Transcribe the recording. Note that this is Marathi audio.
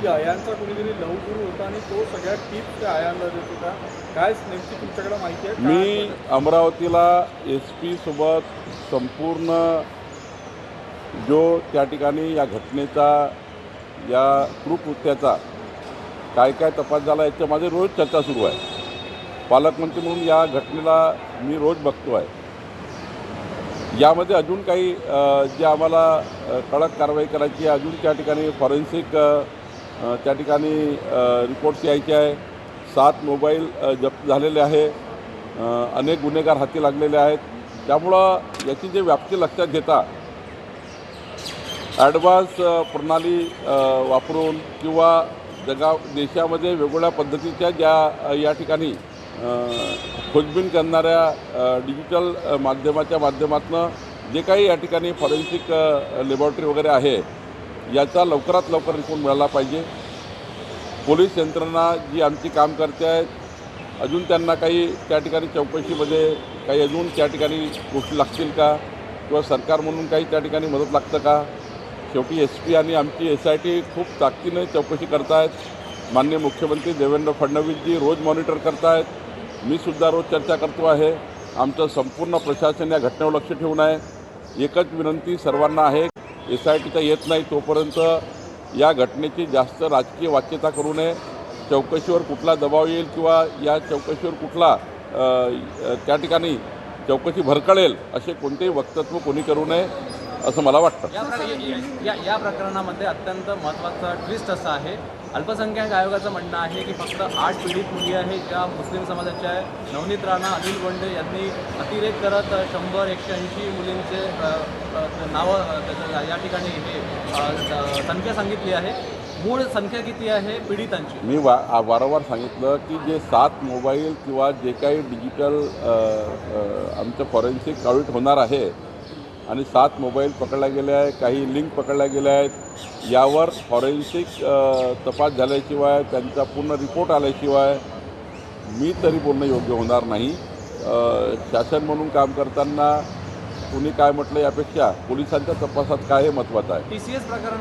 की आयांचा कोणीतरी लवगुरू होता आणि तो सगळ्या टिप्स त्या आयांना देत होता. काय नेमकी तुमच्याकडे माहिती आहे? मी अमरावतीला SP सोबत संपूर्ण जो त्या ठिकाणी या घटनेचा या कृत्याचा काय काय तपास झाला याच्या माझी रोज चर्चा सुरू आहे. पालकमंत्री म्हणून या घटनेला मी रोज बघतो आहे. यामध्ये अजून काही जे आम्हाला कडक कारवाई करायची आहे, अजून त्या ठिकाणी फॉरेन्सिक त्या ठिकाणी रिपोर्ट्स यायचे आहे. 7 मोबाईल जप्त झालेले आहे. अनेक गुन्हेगार हाती लागलेले आहेत. त्यामुळं याची जे व्याप्ती लक्षात घेता ॲडव्हान्स प्रणाली वापरून किंवा देशामध्ये वेगवेगळ्या पद्धतीच्या ज्या या ठिकाणी खोजबीन करणाऱ्या डिजिटल माध्यमाच्या माध्यमातून जे काही या ठिकाणी फॉरेन्सिक लॅबॉरेटरी वगैरे आहे याचा लवकरात लवकर रिपोर्ट मिळाला पाहिजे. पोलीस यंत्रणा जी आमची काम करते आहेत, अजून त्यांना काही त्या ठिकाणी चौकशीमध्ये काही अजून त्या ठिकाणी गोष्टी लागतील का, किंवा सरकार म्हणून काही त्या ठिकाणी मदत लागतं का. शेवटी SP आणि आमची SIT खूप ताकदीने चौकशी करत आहेत. माननीय मुख्यमंत्री देवेंद्र फडणवीसजी रोज मॉनिटर करत आहेत. मी सुद्धा रोज चर्चा करतो आहे. आमचं संपूर्ण प्रशासन या घटनेवर लक्ष ठेवून आहे. एकच विनंती सर्वांना आहे, SITचा येत नाही तोपर्यंत या घटनेची जास्त राजकीय वाच्यता करू नये. चौकशीवर कुठला दबाव येईल किंवा या चौकशीवर कुठला त्या ठिकाणी चौकशी भरकळेल असे कोणतेही वक्तव्य कोणी करू नये असं मला वाटतं. या प्रकरणामध्ये अत्यंत महत्त्वाचा ट्विस्ट असा आहे, अल्पसंख्याक आयोगाचं म्हणणं आहे की फक्त 8 पीडित मुली आहेत ज्या मुस्लिम समाजाच्या आहे. नवनीत राणा, अनिल बोंडे यांनी अतिरेक करत 100-180 मुलींचे नावं या ठिकाणी हे संख्या सांगितली आहे. मूळ संख्या किती आहे पीडितांची? मी वारंवार सांगितलं की जे 7 मोबाईल किंवा जे काही डिजिटल आमचं फॉरेन्सिक ऑडिट होणार आहे आणि 7 मोबाईल पकडल्या गेले आहे, काही लिंक पकडल्या गेल्या आहेत, यावर फॉरेन्सिक तपास झाल्याशिवाय त्यांचा पूर्ण रिपोर्ट आल्याशिवाय मी तरी बोलणं योग्य होणार नाही. शासन म्हणून काम करताना कुणी काय म्हटलं यापेक्षा पोलिसांच्या तपासात काय हे महत्त्वाचं आहे. TCS प्रकरण